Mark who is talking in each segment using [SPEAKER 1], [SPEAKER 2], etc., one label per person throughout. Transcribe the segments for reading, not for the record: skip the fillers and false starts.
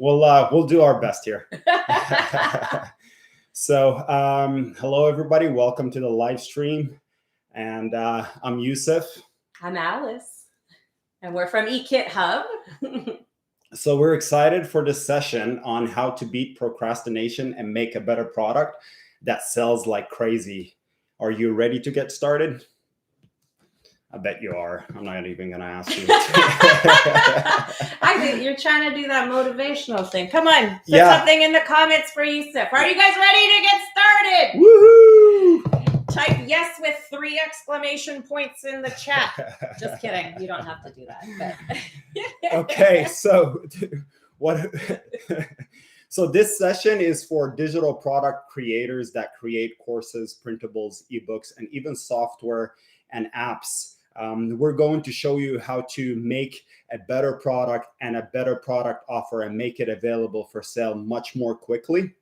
[SPEAKER 1] We'll do our best here. So, hello everybody. Welcome to the live stream. And I'm Yusef.
[SPEAKER 2] I'm Alice. And we're from eKit Hub.
[SPEAKER 1] So we're excited for this session on how to beat procrastination and make a better product that sells like crazy. Are you ready to get started? I bet you are. I'm not even going to ask you.
[SPEAKER 2] I think you're trying to do that motivational thing. Come on, put something in the comments for Yusef. Are you guys ready to get started?
[SPEAKER 1] Woohoo!
[SPEAKER 2] Type yes with 3 exclamation points in the chat. Just kidding. You don't have to do that. But.
[SPEAKER 1] Okay, so what? So this session is for digital product creators that create courses, printables, ebooks, and even software and apps. We're going to show you how to make a better product and a better product offer and make it available for sale much more quickly.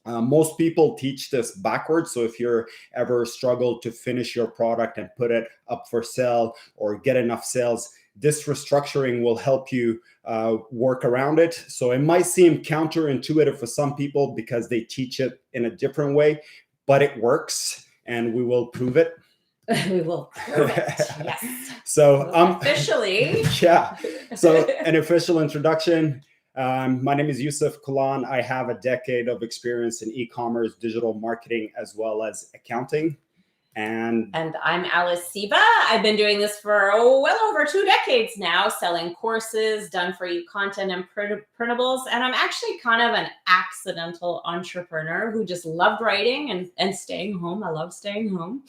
[SPEAKER 1] Most people teach this backwards. So if you're ever struggled to finish your product and put it up for sale or get enough sales, this restructuring will help you work around it. So it might seem counterintuitive for some people because they teach it in a different way, but it works and we will prove it.
[SPEAKER 2] We will prove it. Yes.
[SPEAKER 1] So
[SPEAKER 2] officially.
[SPEAKER 1] Yeah. So an official introduction. My name is Yusef Kulan. I have a decade of experience in e-commerce, digital marketing, as well as accounting. And
[SPEAKER 2] I'm Alice Seba. I've been doing this for well over 2 decades now, selling courses, done for you content and printables. And I'm actually kind of an accidental entrepreneur who just loved writing and staying home. I love staying home.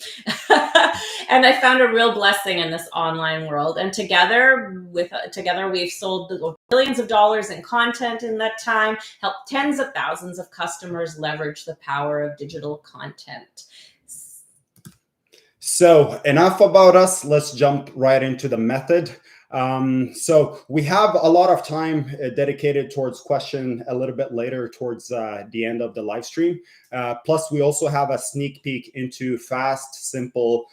[SPEAKER 2] And I found a real blessing in this online world. And together we've sold billions of dollars in content in that time, helped tens of thousands of customers leverage the power of digital content.
[SPEAKER 1] So enough about us. Let's jump right into the method. So we have a lot of time dedicated towards question a little bit later towards the end of the live stream. Plus, we also have a sneak peek into fast, simple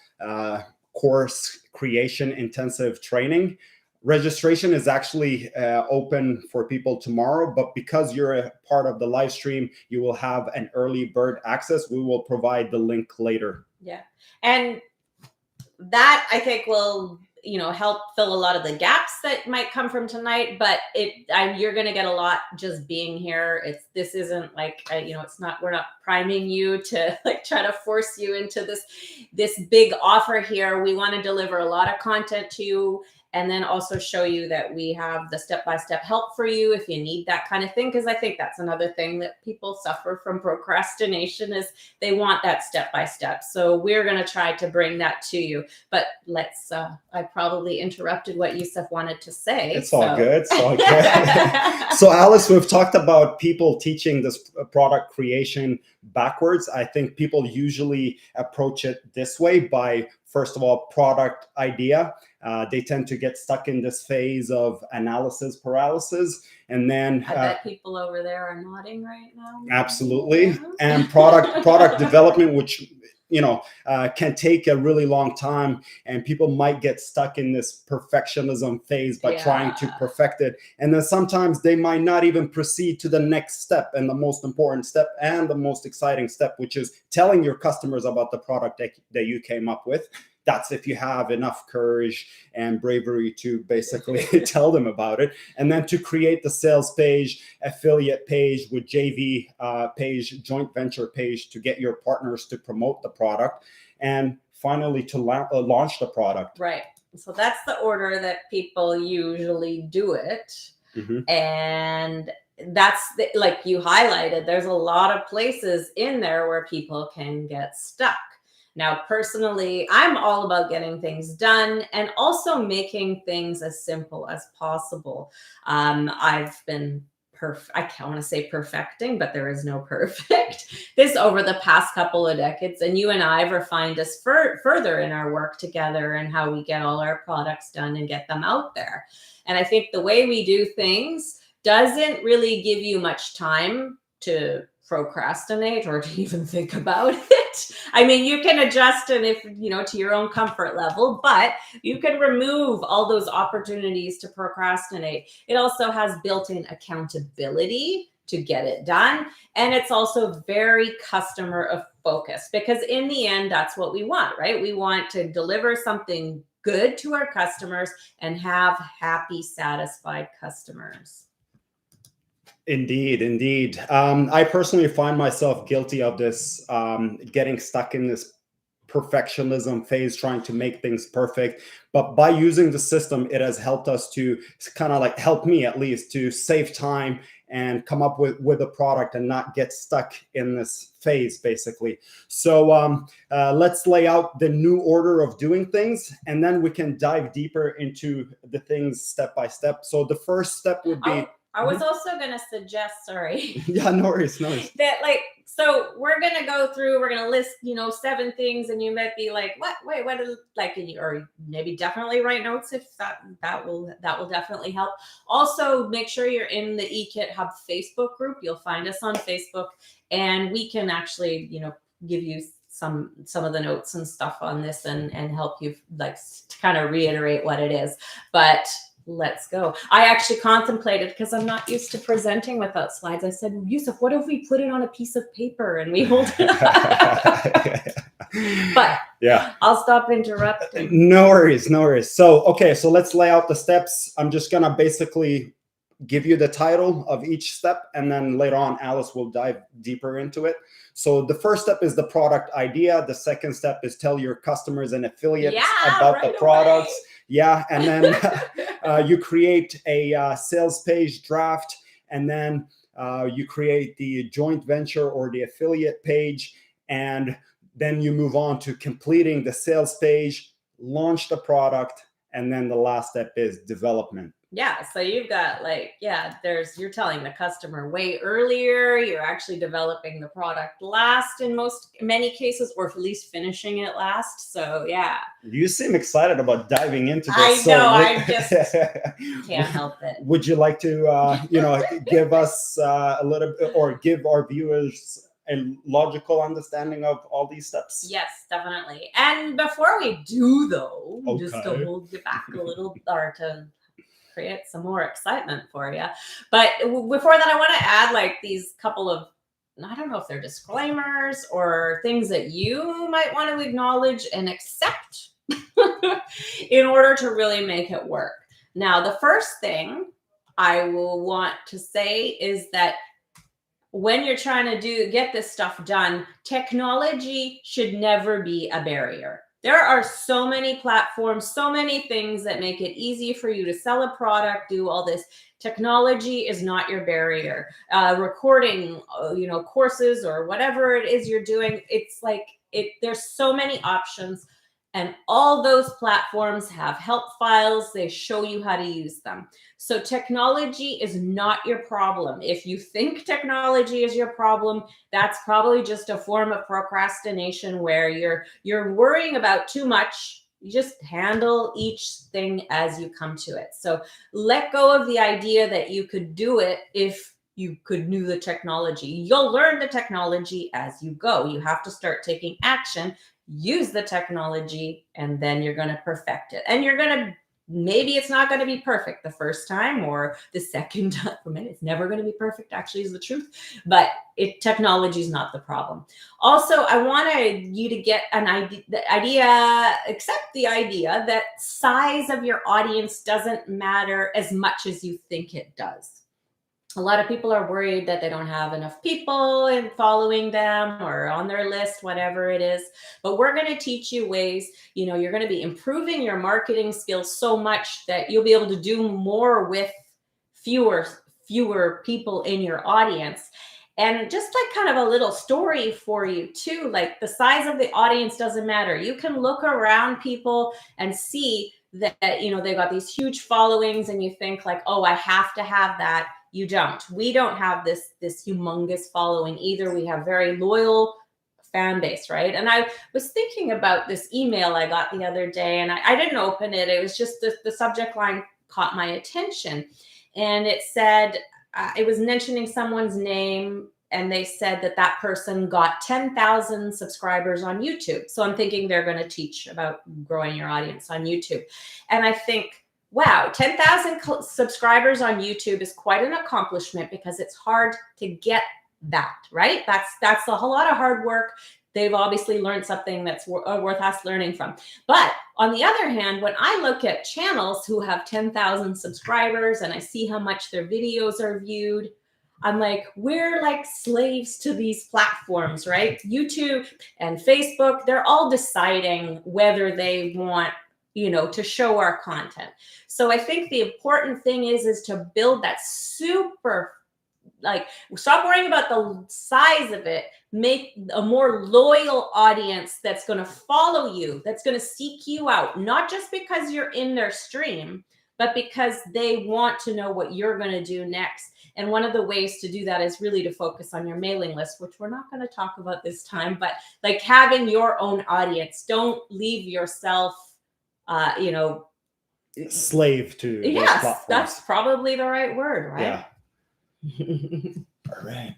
[SPEAKER 1] course creation intensive training. Registration is actually open for people tomorrow, but because you're a part of the live stream, you will have an early bird access. We will provide the link later.
[SPEAKER 2] Yeah. And that I think will, help fill a lot of the gaps that might come from tonight, but you're going to get a lot just being here. This isn't like, we're not priming you to like try to force you into this big offer here. We want to deliver a lot of content to you. And then also show you that we have the step-by-step help for you if you need that kind of thing. Because I think that's another thing that people suffer from procrastination is they want that step-by-step. So we're going to try to bring that to you. But I probably interrupted what Yusef wanted to say.
[SPEAKER 1] It's all good. It's all good. So Alice, we've talked about people teaching this product creation backwards. I think people usually approach it this way by, first of all, product idea. They tend to get stuck in this phase of analysis paralysis. And then
[SPEAKER 2] I bet people over there are nodding right now. Maybe.
[SPEAKER 1] Absolutely.
[SPEAKER 2] Yeah.
[SPEAKER 1] And product development, which can take a really long time, and people might get stuck in this perfectionism phase by trying to perfect it. And then sometimes they might not even proceed to the next step and the most important step and the most exciting step, which is telling your customers about the product that you came up with. That's if you have enough courage and bravery to basically tell them about it. And then to create the sales page, affiliate page with JV page, joint venture page to get your partners to promote the product. And finally, to launch the product.
[SPEAKER 2] Right. So that's the order that people usually do it. Mm-hmm. And that's like you highlighted, there's a lot of places in there where people can get stuck. Now, personally, I'm all about getting things done and also making things as simple as possible. I've been I can't want to say perfecting, but there is no perfect. This over the past couple of decades, and you and I have refined us further in our work together and how we get all our products done and get them out there. And I think the way we do things doesn't really give you much time to procrastinate or to even think about it. I mean, you can adjust and if, to your own comfort level, but you can remove all those opportunities to procrastinate. It also has built-in accountability to get it done. And it's also very customer focused because in the end, that's what we want, right? We want to deliver something good to our customers and have happy, satisfied customers.
[SPEAKER 1] Indeed, indeed. I personally find myself guilty of this, getting stuck in this perfectionism phase, trying to make things perfect. But by using the system, it has helped us to kind of like help me at least to save time and come up with a product and not get stuck in this phase, basically. So let's lay out the new order of doing things, and then we can dive deeper into the things step by step. So the first step would be...
[SPEAKER 2] I was also going to suggest, sorry.
[SPEAKER 1] Yeah, no worries.
[SPEAKER 2] That so we're going to go through, we're going to list, 7 things, and you might be like, what, wait, what is or maybe definitely write notes if that will definitely help. Also make sure you're in the eKit Hub Facebook group. You'll find us on Facebook, and we can actually, give you some of the notes and stuff on this and help you to kind of reiterate what it is. But let's go. I actually contemplated, because I'm not used to presenting without slides. I said, Yusef, what if we put it on a piece of paper and we hold it up? But yeah, I'll stop interrupting.
[SPEAKER 1] No worries. So, okay, so let's lay out the steps. I'm just going to basically give you the title of each step, and then later on, Alice will dive deeper into it. So the first step is the product idea. The second step is tell your customers and affiliates about the products.
[SPEAKER 2] Away.
[SPEAKER 1] Yeah, and then you create a sales page draft, and then you create the joint venture or the affiliate page, and then you move on to completing the sales page, launch the product, and then the last step is development.
[SPEAKER 2] Yeah, so you've got you're telling the customer way earlier, you're actually developing the product last in many cases, or at least finishing it last. So yeah.
[SPEAKER 1] You seem excited about diving into this.
[SPEAKER 2] I know, I just can't help it.
[SPEAKER 1] Would you like to, give us a little bit, or give our viewers a logical understanding of all these steps?
[SPEAKER 2] Yes, definitely. And before we do, though, just to hold you back a little, or to create some more excitement for you. But before that, I want to add these couple of, I don't know if they're disclaimers or things that you might want to acknowledge and accept in order to really make it work. Now, the first thing I will want to say is that when you're trying to get this stuff done, technology should never be a barrier. There are so many platforms, so many things that make it easy for you to sell a product, do all this. Technology is not your barrier. Recording, courses or whatever it is you're doing, there's so many options. And all those platforms have help files. They show you how to use them. So technology is not your problem. If you think technology is your problem, that's probably just a form of procrastination where you're worrying about too much. You just handle each thing as you come to it. So let go of the idea that you could do it if you could know the technology. You'll learn the technology as you go. You have to start taking action. Use the technology, and then you're going to perfect it. And maybe it's not going to be perfect the first time or the second time. For me, it's never going to be perfect, actually, is the truth. But technology is not the problem. Also, I wanted you to get accept the idea that size of your audience doesn't matter as much as you think it does. A lot of people are worried that they don't have enough people following them or on their list, whatever it is. But we're going to teach you ways, you're going to be improving your marketing skills so much that you'll be able to do more with fewer people in your audience. And just kind of a little story for you too, the size of the audience doesn't matter. You can look around people and see that, they've got these huge followings, and you think oh, I have to have that. You don't. We don't have this humongous following either. We have very loyal fan base, right? And I was thinking about this email I got the other day, and I didn't open it. It was just the subject line caught my attention. And it said, it was mentioning someone's name, and they said that person got 10,000 subscribers on YouTube. So I'm thinking they're going to teach about growing your audience on YouTube. And I think, wow, 10,000 subscribers on YouTube is quite an accomplishment, because it's hard to get that, right? That's a whole lot of hard work. They've obviously learned something that's worth us learning from. But on the other hand, when I look at channels who have 10,000 subscribers and I see how much their videos are viewed, I'm like, we're like slaves to these platforms, right? YouTube and Facebook, they're all deciding whether they want, to show our content. So I think the important thing is to build that super, like, stop worrying about the size of it, make a more loyal audience that's going to follow you, that's going to seek you out, not just because you're in their stream, but because they want to know what you're going to do next. And one of the ways to do that is really to focus on your mailing list, which we're not going to talk about this time, but like having your own audience. Don't leave yourself,
[SPEAKER 1] slave to those
[SPEAKER 2] yes,
[SPEAKER 1] platforms.
[SPEAKER 2] that's probably the right word, right?
[SPEAKER 1] Yeah. All right.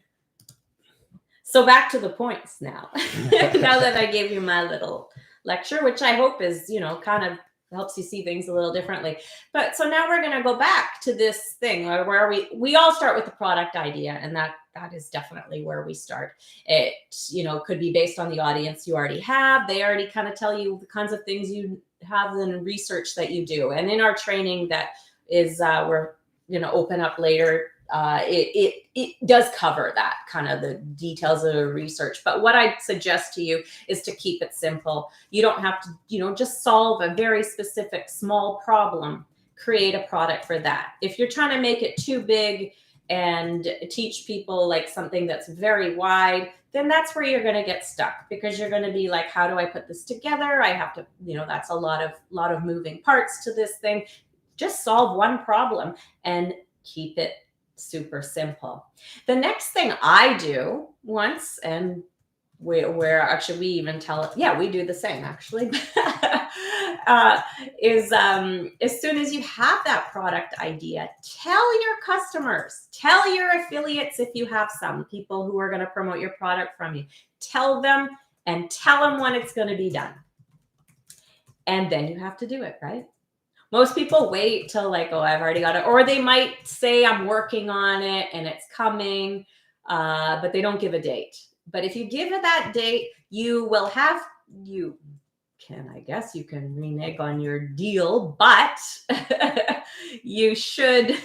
[SPEAKER 2] So back to the points now. Now that I gave you my little lecture, which I hope is, kind of helps you see things a little differently. But so now we're going to go back to this thing where we all start with the product idea, and that is definitely where we start. It, could be based on the audience you already have. They already kind of tell you the kinds of things you have in research that you do. And in our training that is, we're going to open up later, it does cover that kind of the details of the research. But what I suggest to you is to keep it simple. You don't have to, just solve a very specific small problem, create a product for that. If you're trying to make it too big and teach people like something that's very wide, then that's where you're going to get stuck, because you're going to be like, how do I put this together? I have to, that's a lot of moving parts to this thing. Just solve one problem and keep it super simple. The next thing I do once, and where actually we even tell it, yeah, we do the same actually, is as soon as you have that product idea, tell your customers, tell your affiliates, if you have some people who are going to promote your product from you, tell them and tell them when it's going to be done. And then you have to do it, right? Most people wait till like, oh, I've already got it. Or they might say, I'm working on it and it's coming, but they don't give a date. But if you give it that date, you will have, I guess you can renege on your deal, but you should,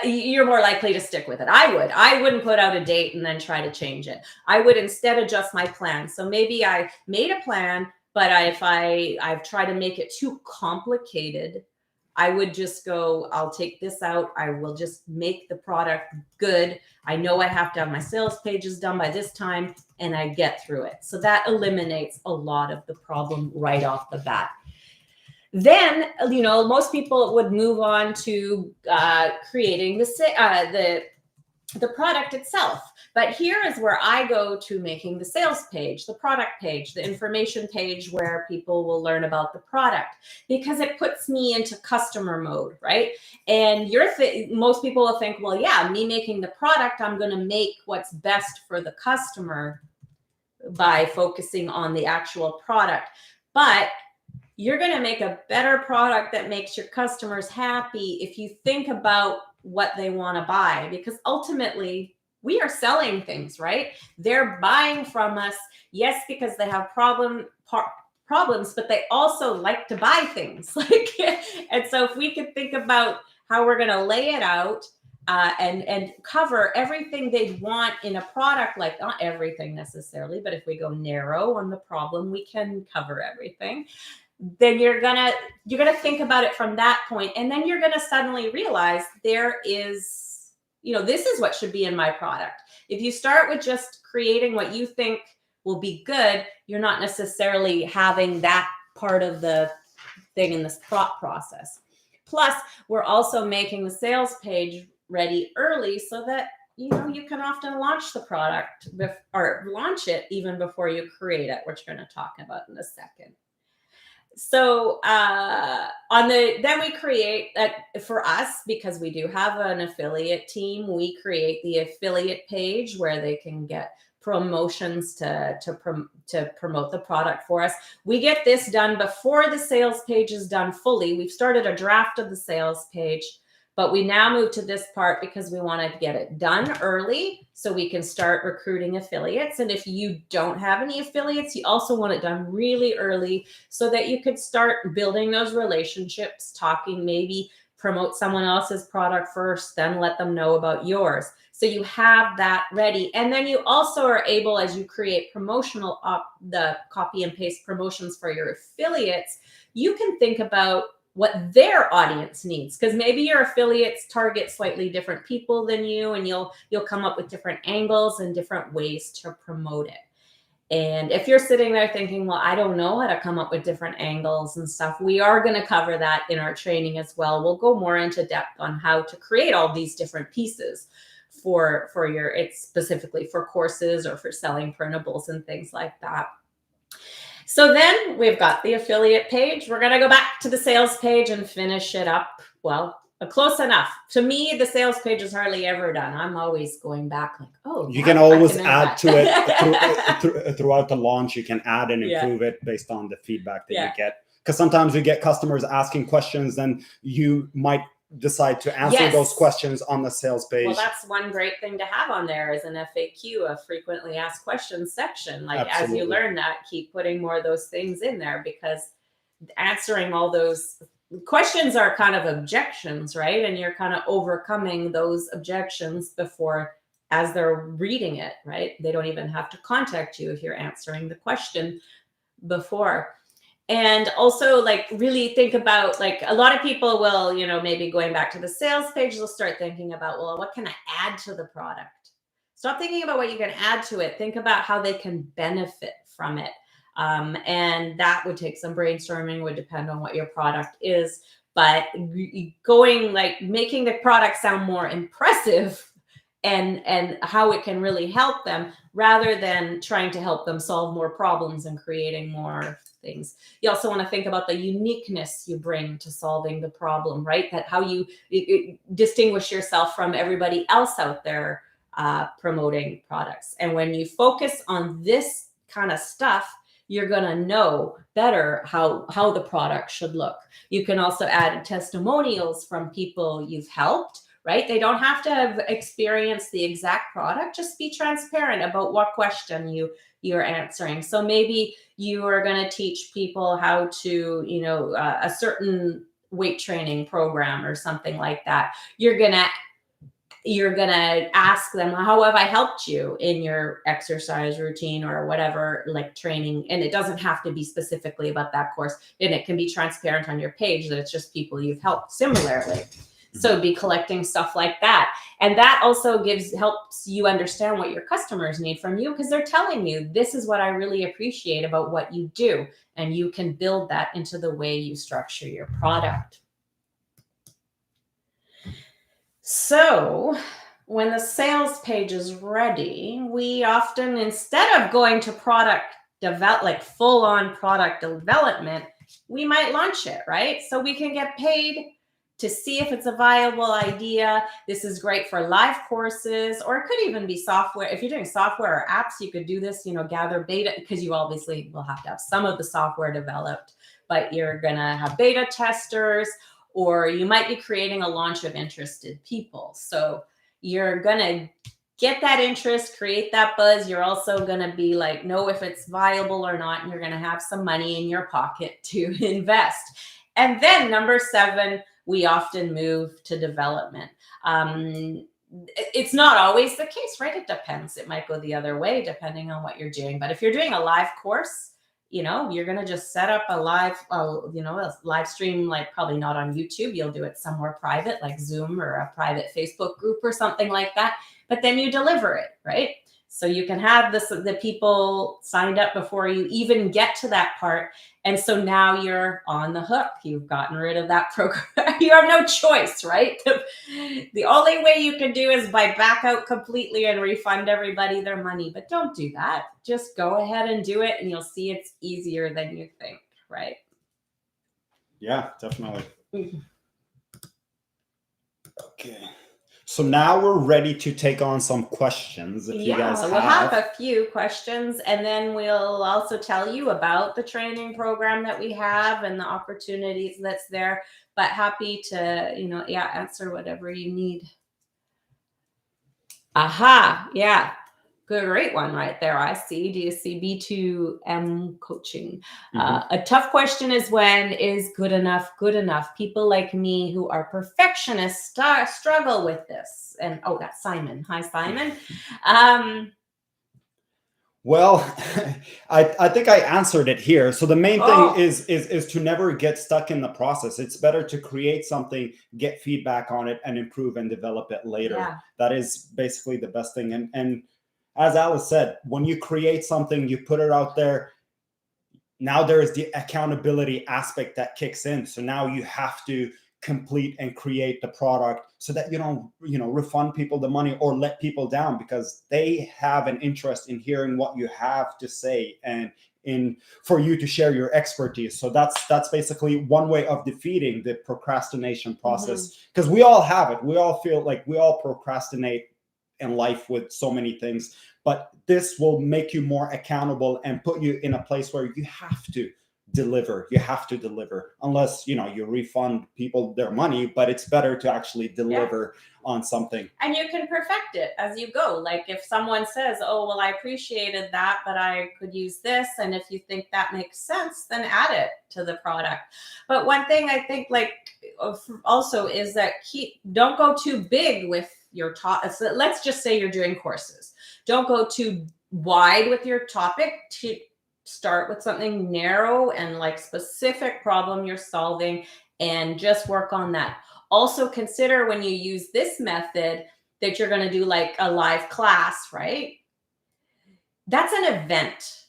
[SPEAKER 2] you're more likely to stick with it. I wouldn't put out a date and then try to change it. I would instead adjust my plan. So maybe I made a plan, but if I've tried to make it too complicated, I would just go, I'll take this out. I will just make the product good. I know I have to have my sales pages done by this time, and I get through it. So that eliminates a lot of the problem right off the bat. Then, most people would move on to creating the product itself. But here is where I go to making the sales page, the product page, the information page where people will learn about the product, because it puts me into customer mode, right? And most people will think, well, yeah, me making the product, I'm going to make what's best for the customer by focusing on the actual product. But you're going to make a better product that makes your customers happy if you think about what they want to buy, because ultimately we are selling things, right? They're buying from us, yes, because they have problems, but they also like to buy things. And so if we could think about how we're going to lay it out and cover everything they'd want in a product, like not everything necessarily, but if we go narrow on the problem, we can cover everything. Then you're gonna think about it from that point, and then you're gonna suddenly realize there is, this is what should be in my product. If you start with just creating what you think will be good, you're not necessarily having that part of the thing in this thought process. Plus, we're also making the sales page ready early so that you can often launch the product or launch it even before you create it, which we're going to talk about in a second. So then we create for us, because we do have an affiliate team, we create the affiliate page where they can get promotions to promote the product for us. We get this done before the sales page is done fully. We've started a draft of the sales page, but we now move to this part because we want to get it done early so we can start recruiting affiliates. And if you don't have any affiliates, you also want it done really early so that you could start building those relationships, talking, maybe promote someone else's product first, then let them know about yours. So you have that ready. And then you also are able, as you create promotional, the copy and paste promotions for your affiliates, you can think about what their audience needs, because maybe your affiliates target slightly different people than you, and you'll come up with different angles and different ways to promote it. And if you're sitting there thinking, well, I don't know how to come up with different angles and stuff, we are going to cover that in our training as well. We'll go more into depth on how to create all these different pieces for your, it's specifically for courses or for selling printables and things like that. So then we've got the affiliate page. We're going to go back to the sales page and finish it up. Well, close enough. To me, the sales page is hardly ever done. I'm always going back like, oh,
[SPEAKER 1] you can always add to it throughout the launch. You can add and improve it based on the feedback that you get. Because sometimes we get customers asking questions, then you might decide to answer those questions on the sales page.
[SPEAKER 2] Well, that's one great thing to have on there is an FAQ, a frequently asked questions section. Like as you learn that, keep putting more of those things in there, because answering all those questions are kind of objections, right? And you're kind of overcoming those objections before, as they're reading it, right? They don't even have to contact you if you're answering the question before. And also, like, really think about, like, a lot of people will, maybe going back to the sales page, they'll start thinking about, well, what can I add to the product? Stop thinking about what you can add to it. Think about how they can benefit from it. And that would take some brainstorming, would depend on what your product is. But going, like, making the product sound more impressive and how it can really help them, rather than trying to help them solve more problems and creating more things. You also want to think about the uniqueness you bring to solving the problem, right? That how you distinguish yourself from everybody else out there promoting products. And when you focus on this kind of stuff, you're going to know better how the product should look. You can also add testimonials from people you've helped, right? They don't have to have experienced the exact product. Just be transparent about what question you're answering. So maybe you are going to teach people how to, a certain weight training program or something like that. You're going to ask them, how have I helped you in your exercise routine or whatever, like training? And it doesn't have to be specifically about that course. And it can be transparent on your page that it's just people you've helped similarly. So be collecting stuff like that. And that also helps you understand what your customers need from you, because they're telling you, this is what I really appreciate about what you do. And you can build that into the way you structure your product. So when the sales page is ready, we often, instead of going to full on product development, we might launch it, right? So we can get paid to see if it's a viable idea. This is great for live courses, or it could even be software. If you're doing software or apps, you could do this, gather beta, because you obviously will have to have some of the software developed, but you're going to have beta testers, or you might be creating a launch of interested people. So you're going to get that interest, create that buzz. You're also going to be like, know if it's viable or not, and you're going to have some money in your pocket to invest. And then number 7, we often move to development. It's not always the case, right? It depends. It might go the other way depending on what you're doing. But if you're doing a live course, you're going to just set up a live stream, like probably not on YouTube. You'll do it somewhere private, like Zoom or a private Facebook group or something like that. But then you deliver it, right? So you can have the people signed up before you even get to that part. And so now you're on the hook. You've gotten rid of that program. You have no choice, right? The only way you can do is by back out completely and refund everybody their money. But don't do that. Just go ahead and do it, and you'll see it's easier than you think, right?
[SPEAKER 1] Yeah, definitely.
[SPEAKER 2] Mhm.
[SPEAKER 1] Okay. So now we're ready to take on some questions if you guys
[SPEAKER 2] Yeah, we'll have
[SPEAKER 1] have.
[SPEAKER 2] a few questions, and then we'll also tell you about the training program that we have and the opportunities that's there. But happy to, yeah, answer whatever you need. Aha, yeah. Great one right there. I see. Do you see B2M coaching? A tough question is when is good enough good enough? People like me who are perfectionists struggle with this. And oh, that's Simon. Hi, Simon.
[SPEAKER 1] Well, I think I answered it here. So the main thing
[SPEAKER 2] Oh,
[SPEAKER 1] is to never get stuck in the process. It's better to create something, get feedback on it, and improve and develop it later.
[SPEAKER 2] yeah.
[SPEAKER 1] That is basically the best thing. And as Alice said, when you create something, you put it out there. Now there is the accountability aspect that kicks in. So now you have to complete and create the product so that you don't refund people the money or let people down, because they have an interest in hearing what you have to say and in for you to share your expertise. So that's basically one way of defeating the procrastination
[SPEAKER 2] Mhm.
[SPEAKER 1] process, because we all have it. We all feel like we all procrastinate in life with so many things, but this will make you more accountable and put you in a place where you have to deliver, unless you refund people their money, but it's better to actually deliver on something.
[SPEAKER 2] And you can perfect it as you go. Like if someone says, oh, well, I appreciated that, but I could use this. And if you think that makes sense, then add it to the product. But one thing I think also is that don't go too big with your top. So let's just say you're doing courses. Don't go too wide with your topic. To start with something narrow and like specific problem you're solving and just work on that. Also consider when you use this method that you're going to do like a live class, right? That's an event.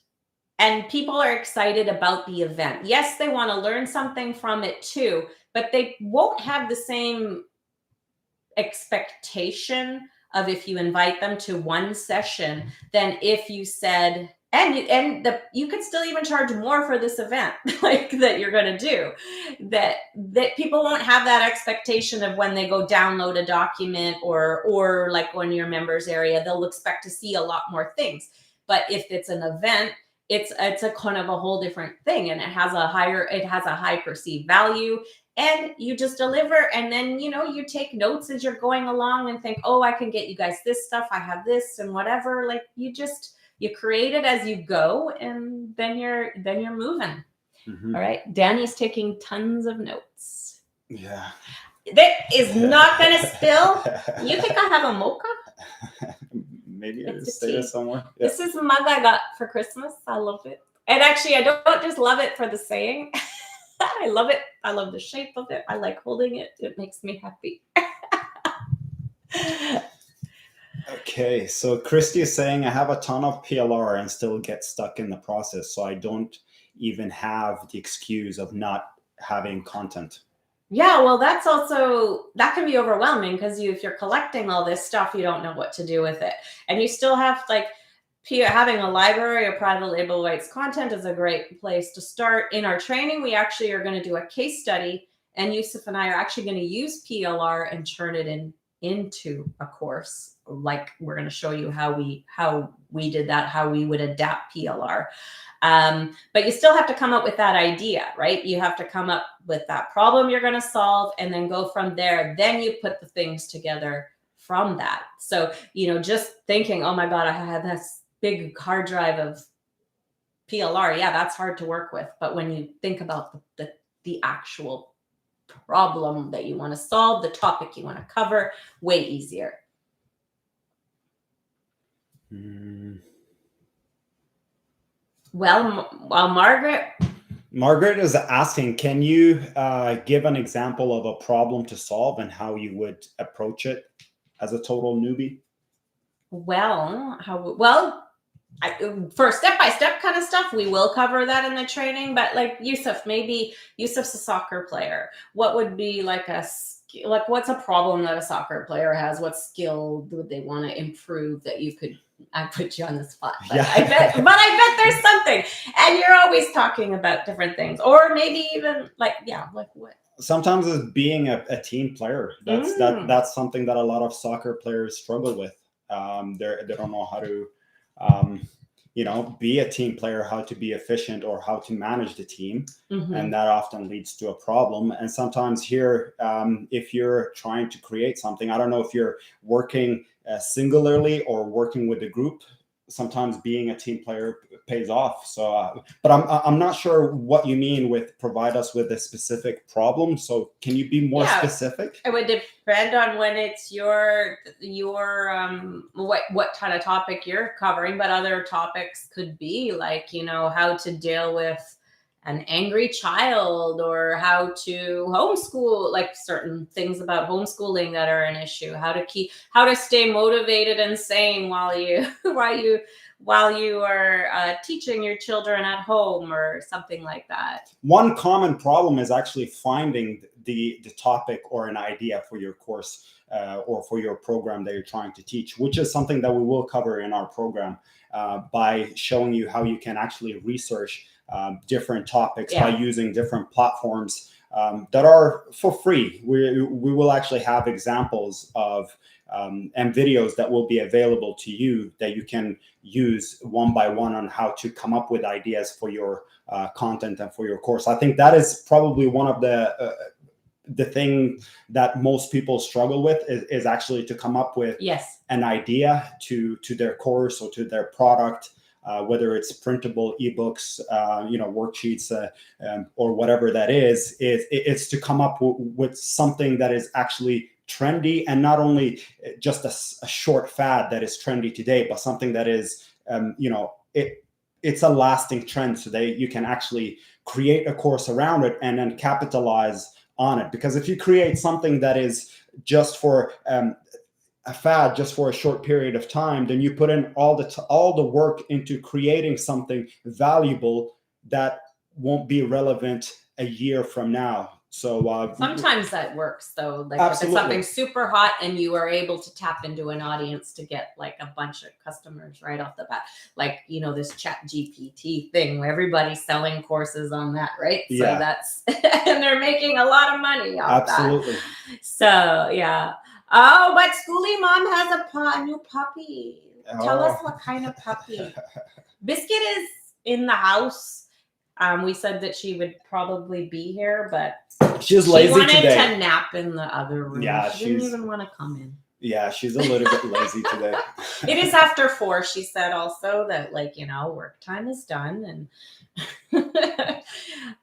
[SPEAKER 2] And people are excited about the event. Yes, they want to learn something from it too, but they won't have the same expectation of if you invite them to one session than if you said, you could still even charge more for this event like that you're going to do, that people won't have that expectation of when they go download a document or like when your members area, they'll expect to see a lot more things. But if it's an event, it's a kind of a whole different thing, and it has a high perceived value, and you just deliver. And then you take notes as you're going along and think, oh, I can get you guys this stuff, I have this and whatever. Like you create it as you go, and then you're moving. All right, Danny's taking tons of notes.
[SPEAKER 1] Yeah.
[SPEAKER 2] That is not gonna spill. You think I have a mocha?
[SPEAKER 1] Maybe
[SPEAKER 2] It's
[SPEAKER 1] it's
[SPEAKER 2] a tea.
[SPEAKER 1] somewhere.
[SPEAKER 2] Yeah. This is a mug I got for Christmas. I love it. And actually, I don't just love it for the saying. I love it. I love the shape of it. I like holding it. It makes me happy.
[SPEAKER 1] Okay, so Christy is saying I have a ton of PLR and still get stuck in the process, so I don't even have the excuse of not having content.
[SPEAKER 2] Yeah, well, that can be overwhelming because if you're collecting all this stuff, you don't know what to do with it. And you still have having a library of private label rights content is a great place to start. In our training, we actually are going to do a case study, and Yusef and I are actually going to use PLR and turn it into a course. Like we're going to show you how we did that, how we would adapt PLR. But you still have to come up with that idea, right? You have to come up with that problem you're going to solve and then go from there. Then you put the things together from that. So, just thinking, oh my God, I have this big hard drive of PLR. Yeah, that's hard to work with. But when you think about the actual problem that you want to solve, the topic you want to cover, way easier. Well,
[SPEAKER 1] Margaret is asking, can you give an example of a problem to solve and how you would approach it as a total newbie?
[SPEAKER 2] Well, for step-by-step kind of stuff, we will cover that in the training. But like Yusef, maybe Yusef's a soccer player. What would be like what's a problem that a soccer player has? What skill would they want to improve that you could? I put you on the spot, but I bet there's something. And you're always talking about different things, or maybe even like what?
[SPEAKER 1] Sometimes it's being a team player. That's something that a lot of soccer players struggle with. They don't know how to be a team player, how to be efficient, or how to manage the team. And that often leads to a problem. And sometimes here, if you're trying to create something, I don't know if you're working singularly or working with a group, sometimes being a team player pays off. So, but I'm not sure what you mean with provide us with a specific problem. So can you be more specific?
[SPEAKER 2] It would depend on when it's your what kind of topic you're covering, but other topics could be like, how to deal with an angry child, or how to homeschool, like certain things about homeschooling that are an issue, how to stay motivated and sane while you are teaching your children at home, or something like that.
[SPEAKER 1] One common problem is actually finding the topic or an idea for your course or for your program that you're trying to teach, which is something that we will cover in our program by showing you how you can actually research different topics by using different platforms that are for free. We will actually have examples of and videos that will be available to you that you can use one by one on how to come up with ideas for your content and for your course. I think that is probably one of the thing that most people struggle with is actually to come up with an idea to their course or to their product. Whether it's printable ebooks, worksheets, or whatever that is, it's to come up with something that is actually trendy, and not only just a short fad that is trendy today, but something that is, it's a lasting trend, so that you can actually create a course around it and then capitalize on it. Because if you create something that is just for a fad, just for a short period of time, then you put in all the work into creating something valuable that won't be relevant a year from now. So
[SPEAKER 2] sometimes that works though. Like
[SPEAKER 1] absolutely.
[SPEAKER 2] If it's something super hot and you are able to tap into an audience to get like a bunch of customers right off the bat, like this Chat GPT thing where everybody's selling courses on that, right? So that's and they're making a lot of money off
[SPEAKER 1] absolutely.
[SPEAKER 2] That. So yeah. Oh, but Schoolie Mom has a new puppy. Tell us what kind of puppy. Biscuit is in the house. We said that she would probably be here, but
[SPEAKER 1] she's lazy today.
[SPEAKER 2] She wanted to nap in the other room.
[SPEAKER 1] Yeah,
[SPEAKER 2] she didn't even want to come in.
[SPEAKER 1] Yeah, she's a little bit lazy today.
[SPEAKER 2] It is after 4. She said also that work time is done. And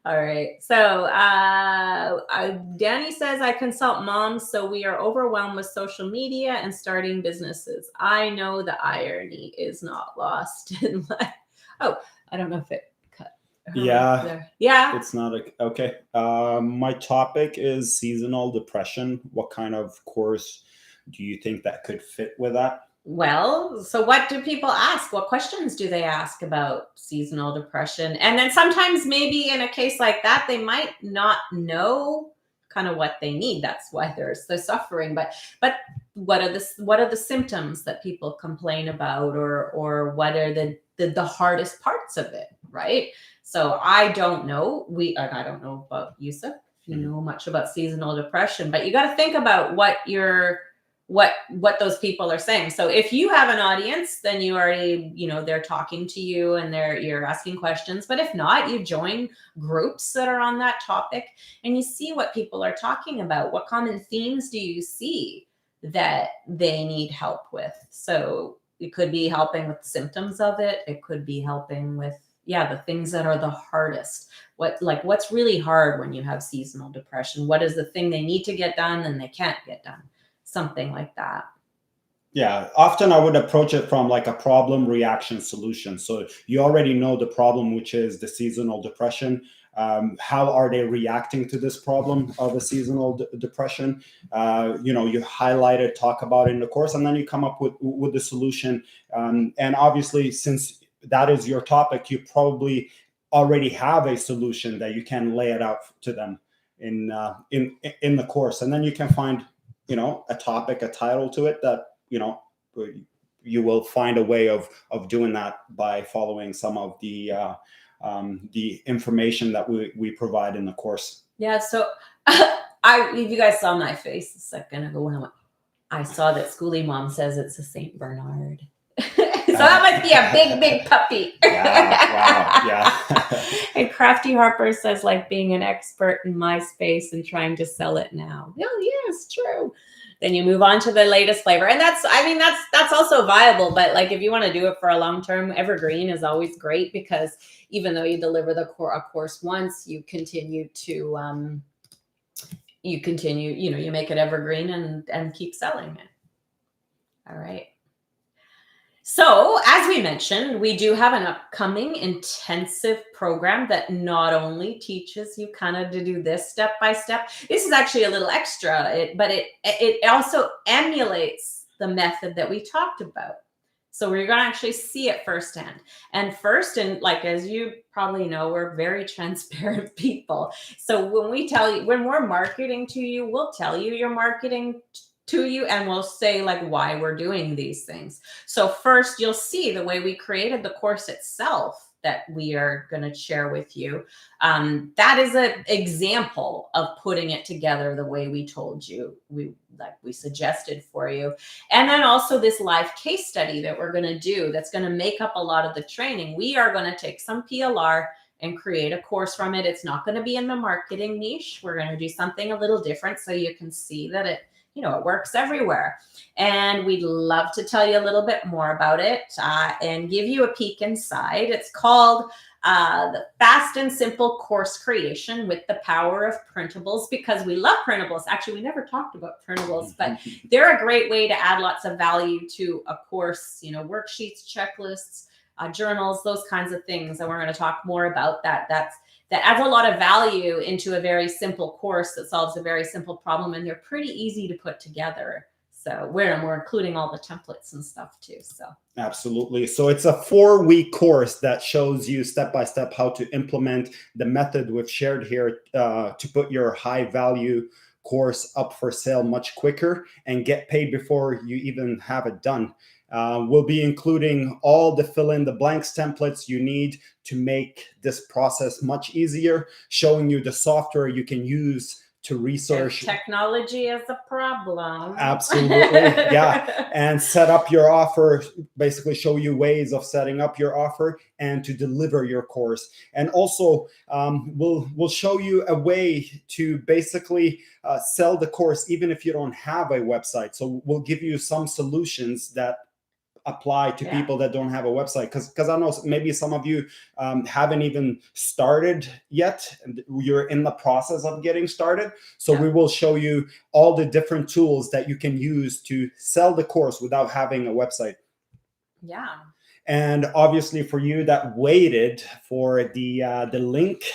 [SPEAKER 2] all right. So Danny says, I consult moms, so we are overwhelmed with social media and starting businesses. I know the irony is not lost in life. Oh, I don't know if it cut. Yeah.
[SPEAKER 1] It's not okay. My topic is seasonal depression. What kind of course do you think that could fit with that?
[SPEAKER 2] Well, so what do people ask? What questions do they ask about seasonal depression? And then sometimes maybe in a case like that, they might not know kind of what they need. That's why they're suffering. But what are the symptoms that people complain about, or what are the hardest parts of it, right? So I don't know. I don't know about Yusef, if you know much about seasonal depression, but you got to think about what those people are saying. So if you have an audience, then you already, they're talking to you and you're asking questions. But if not, you join groups that are on that topic and you see what people are talking about. What common themes do you see that they need help with? So it could be helping with symptoms of it. It could be helping with, the things that are the hardest. What's really hard when you have seasonal depression? What is the thing they need to get done and they can't get done? Something like that.
[SPEAKER 1] Yeah, often I would approach it from like a problem, reaction, solution. So you already know the problem, which is the seasonal depression. How are they reacting to this problem of a seasonal depression? You highlight it, talk about it in the course, and then you come up with the solution. And obviously, since that is your topic, you probably already have a solution that you can lay it out to them in the course. And then you can find, a topic, a title to it that, you will find a way of doing that by following some of the information that we provide in the course.
[SPEAKER 2] Yeah. So if you guys saw my face a second ago when I saw that Schoolie Mom says it's a Saint Bernard. So that must be a big, big puppy.
[SPEAKER 1] Yeah, wow, yeah.
[SPEAKER 2] And Crafty Harper says, like being an expert in my space and trying to sell it now. Oh, yes, true. Then you move on to the latest flavor. And that's also viable. But like if you want to do it for a long term, evergreen is always great, because even though you deliver a course once, you continue to you make it evergreen and keep selling it. All right. So as we mentioned, we do have an upcoming intensive program that not only teaches you kind of to do this step by step. This is actually a little extra, but it also emulates the method that we talked about. So we're going to actually see it firsthand. And like, as you probably know, we're very transparent people. So when we're marketing to you, we'll tell you you're marketing to you, and we'll say like why we're doing these things. So first, you'll see the way we created the course itself that we are going to share with you. That is an example of putting it together the way we told you, we suggested for you. And then also this live case study that we're going to do that's going to make up a lot of the training. We are going to take some PLR and create a course from it. It's not going to be in the marketing niche. We're going to do something a little different so you can see that it works everywhere. And we'd love to tell you a little bit more about it and give you a peek inside. It's called the Fast and Simple Course Creation with the Power of Printables, because we love printables. Actually, we never talked about printables, but they're a great way to add lots of value to a course, worksheets, checklists, journals, those kinds of things. And we're going to talk more about that. That adds a lot of value into a very simple course that solves a very simple problem, and they're pretty easy to put together. So we're including all the templates and stuff too. So
[SPEAKER 1] absolutely. So it's a 4-week course that shows you step by step how to implement the method we've shared here to put your high value course up for sale much quicker and get paid before you even have it done. We'll be including all the fill in the blanks templates you need to make this process much easier, showing you the software you can use to research.
[SPEAKER 2] If technology is a problem.
[SPEAKER 1] Absolutely, yeah. And set up your offer, basically show you ways of setting up your offer and to deliver your course. And also we'll show you a way to basically sell the course even if you don't have a website. So we'll give you some solutions that apply to people that don't have a website, because I know maybe some of you haven't even started yet, and you're in the process of getting started. So we will show you all the different tools that you can use to sell the course without having a website.
[SPEAKER 2] Yeah.
[SPEAKER 1] And obviously for you that waited for the link,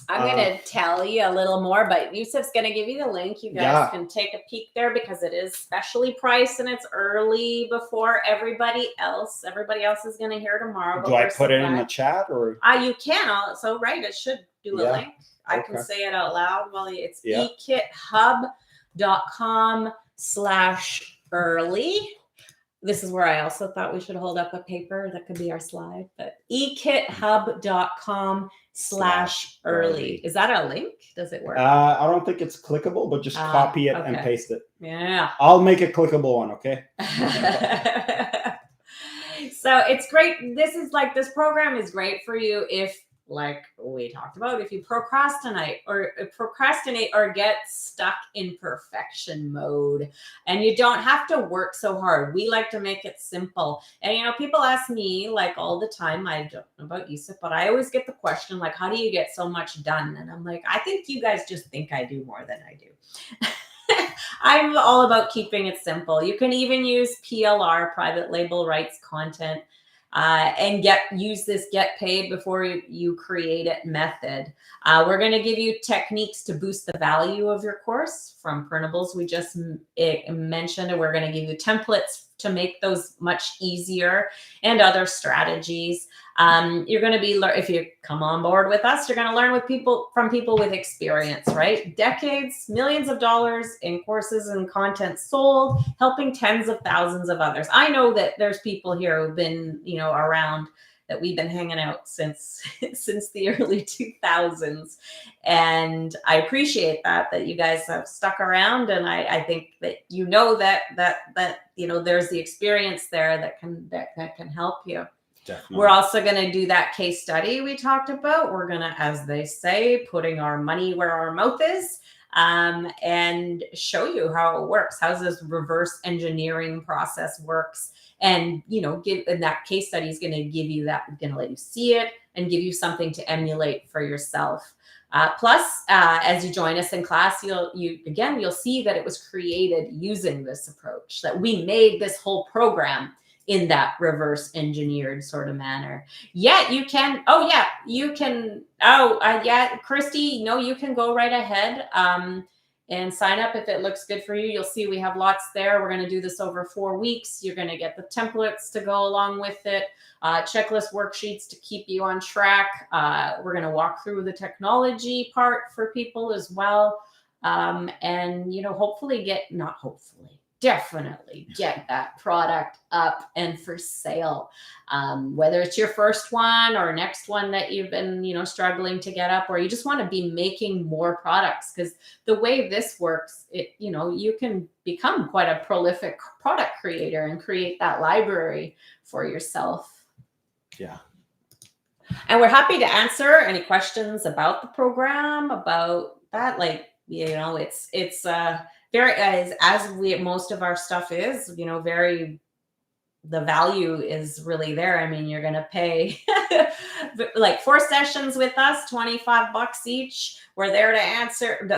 [SPEAKER 2] I'm going to tell you a little more, but Yusef's going to give you the link. You guys can take a peek there, because it is specially priced and it's early before everybody else. Everybody else is going to hear tomorrow.
[SPEAKER 1] Do I put it in the chat or?
[SPEAKER 2] You can. It should do a link. I can say it out loud. Well, it's ekithub.com/early. This is where I also thought we should hold up a paper. That could be our slide, but ekithub.com/early. Is that a link? Does it work?
[SPEAKER 1] I don't think it's clickable, but just copy it and paste it.
[SPEAKER 2] Yeah.
[SPEAKER 1] I'll make a clickable one, okay?
[SPEAKER 2] So it's great. This program is great for you if, like we talked about, if you procrastinate or get stuck in perfection mode, and you don't have to work so hard. We like to make it simple. And people ask me like all the time, I don't know about Yusef, but I always get the question like, how do you get so much done? And I'm like, I think you guys just think I do more than I do. I'm all about keeping it simple. You can even use PLR, private label rights content, and use this get paid before you create it method. We're going to give you techniques to boost the value of your course from printables we just mentioned, and we're going to give you templates to make those much easier, and other strategies. You're going to be, if you come on board with us, you're going to learn from people with experience, right? Decades, millions of dollars in courses and content sold, helping tens of thousands of others. I know that there's people here who've been, around, that we've been hanging out since the early 2000s. And I appreciate that you guys have stuck around. And I think that that there's the experience there that can help you.
[SPEAKER 1] Definitely.
[SPEAKER 2] We're also going to do that case study we talked about. We're going to, as they say, putting our money where our mouth is, and show you how it works. How this reverse engineering process works. And, and that case study is going to give you that, going to let you see it and give you something to emulate for yourself. Plus, as you join us in class, you'll see that it was created using this approach, that we made this whole program in that reverse engineered sort of manner. Yet you can, Christy, no, you can go right ahead and sign up if it looks good for you. You'll see we have lots there. We're going to do this over 4 weeks. You're going to get the templates to go along with it, checklist worksheets to keep you on track. We're going to walk through the technology part for people as well. And, definitely get that product up and for sale. Whether it's your first one or next one that you've been, struggling to get up, or you just want to be making more products, because the way this works, you can become quite a prolific product creator and create that library for yourself.
[SPEAKER 1] Yeah.
[SPEAKER 2] And we're happy to answer any questions about the program, about that. It's very, as most of our stuff is, the value is really there. I mean, you're going to pay like 4 sessions with us, $25 each. We're there to answer.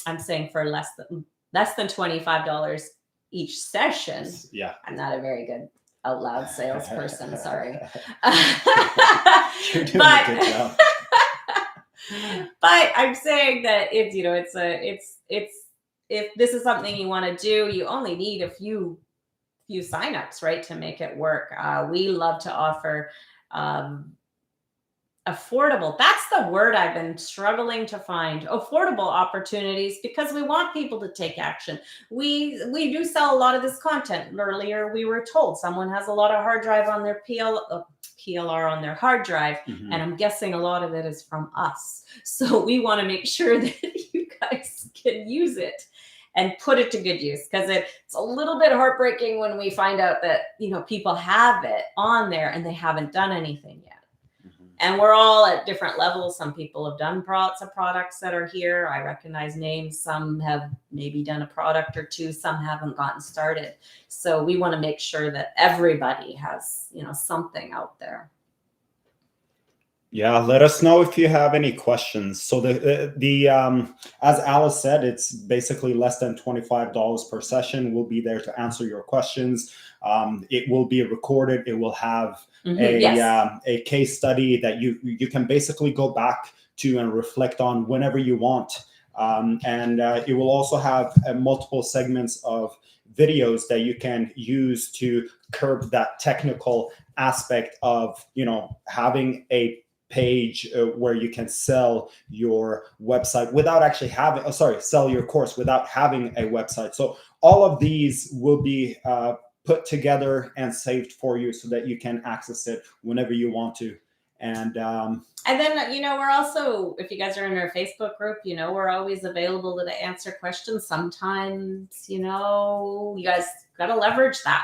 [SPEAKER 2] I'm saying for less than $25 each session.
[SPEAKER 1] Yeah.
[SPEAKER 2] I'm not a very good out loud salesperson. Sorry.
[SPEAKER 1] You're doing a good job.
[SPEAKER 2] But I'm saying that if this is something you want to do, you only need a few signups, right, to make it work. We love to offer affordable. That's the word I've been struggling to find. Affordable opportunities, because we want people to take action. We do sell a lot of this content. Earlier, we were told someone has a lot of hard drive on their PLR on their hard drive,
[SPEAKER 1] Mm-hmm.
[SPEAKER 2] and I'm guessing a lot of it is from us. So we want to make sure that you guys can use it and put it to good use, because it's a little bit heartbreaking when we find out that people have it on there and they haven't done anything yet. Mm-hmm. And we're all at different levels. Some people have done lots of products that are here. I recognize names. Some have maybe done a product or two. Some haven't gotten started. So we want to make sure that everybody has something out there.
[SPEAKER 1] Yeah, let us know if you have any questions. So the as Alice said, it's basically less than $25 per session. We'll be there to answer your questions. It will be recorded. It will have a case study that you can basically go back to and reflect on whenever you want. And it will also have multiple segments of videos that you can use to curb that technical aspect of having a page where you can sell your website without actually having sell your course without having a website. So all of these will be put together and saved for you so that you can access it whenever you want to. And then
[SPEAKER 2] we're also, if you guys are in our Facebook group, we're always available to answer questions. Sometimes you guys got to leverage that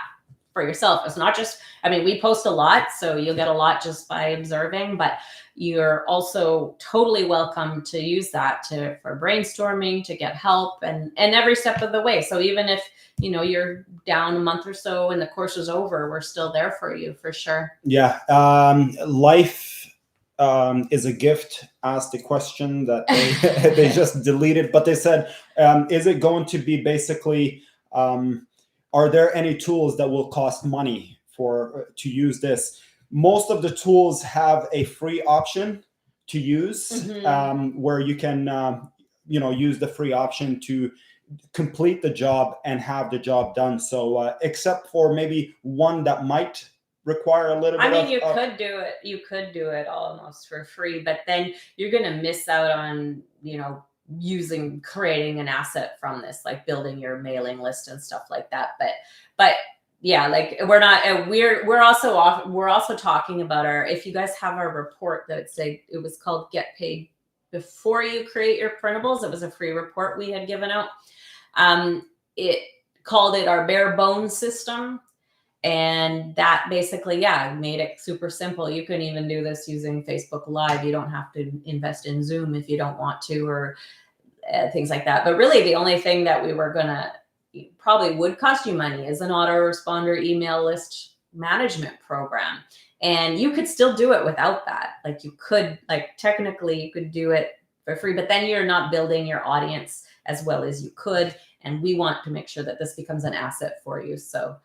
[SPEAKER 2] for yourself. It's not just, we post a lot, so you'll get a lot just by observing, but you're also totally welcome to use that for brainstorming, to get help, and every step of the way. So even if you're down a month or so and the course is over, we're still there for you, for sure.
[SPEAKER 1] Yeah. Life is a gift, asked the question that they just deleted, but they said, is it going to be basically are there any tools that will cost money to use this? Most of the tools have a free option to use, where you can, use the free option to complete the job and have the job done. So except for maybe one that might require a little bit
[SPEAKER 2] I mean,
[SPEAKER 1] of
[SPEAKER 2] you could do it. You could do it almost for free, but then you're going to miss out on, creating an asset from this, like building your mailing list and stuff like that. But yeah, like we're also talking about if you guys have our report that it was called Get Paid Before You Create Your Printables. It was a free report we had given out. It called it our bare bones system. And that basically, made it super simple. You can even do this using Facebook Live. You don't have to invest in Zoom if you don't want to, or things like that. But really, the only thing that we were probably would cost you money is an autoresponder email list management program. And you could still do it without that. Technically you could do it for free, but then you're not building your audience as well as you could. And we want to make sure that this becomes an asset for you. So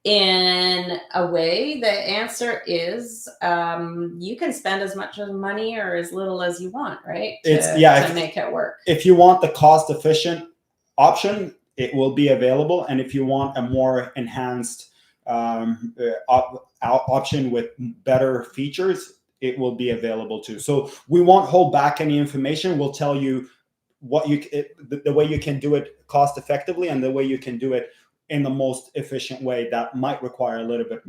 [SPEAKER 2] in a way, the answer is you can spend as much money or as little as you want, right? To make it work.
[SPEAKER 1] If you want the cost efficient option, it will be available. And if you want a more enhanced option with better features, it will be available too. So we won't hold back any information. We'll tell you the way you can do it cost effectively and the way you can do it in the most efficient way that might require a little bit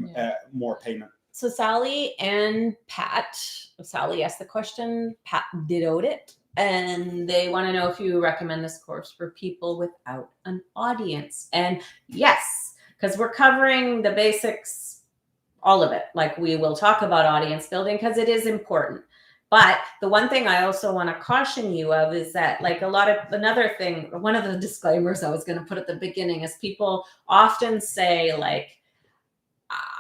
[SPEAKER 1] more payment.
[SPEAKER 2] So Sally and Pat, Sally asked the question, Pat dittoed it, and they want to know if you recommend this course for people without an audience. And yes, because we're covering the basics, all of it. Like, we will talk about audience building because it is important. But the one thing I also want to caution you of is that, like, another thing, one of the disclaimers I was going to put at the beginning is people often say, like,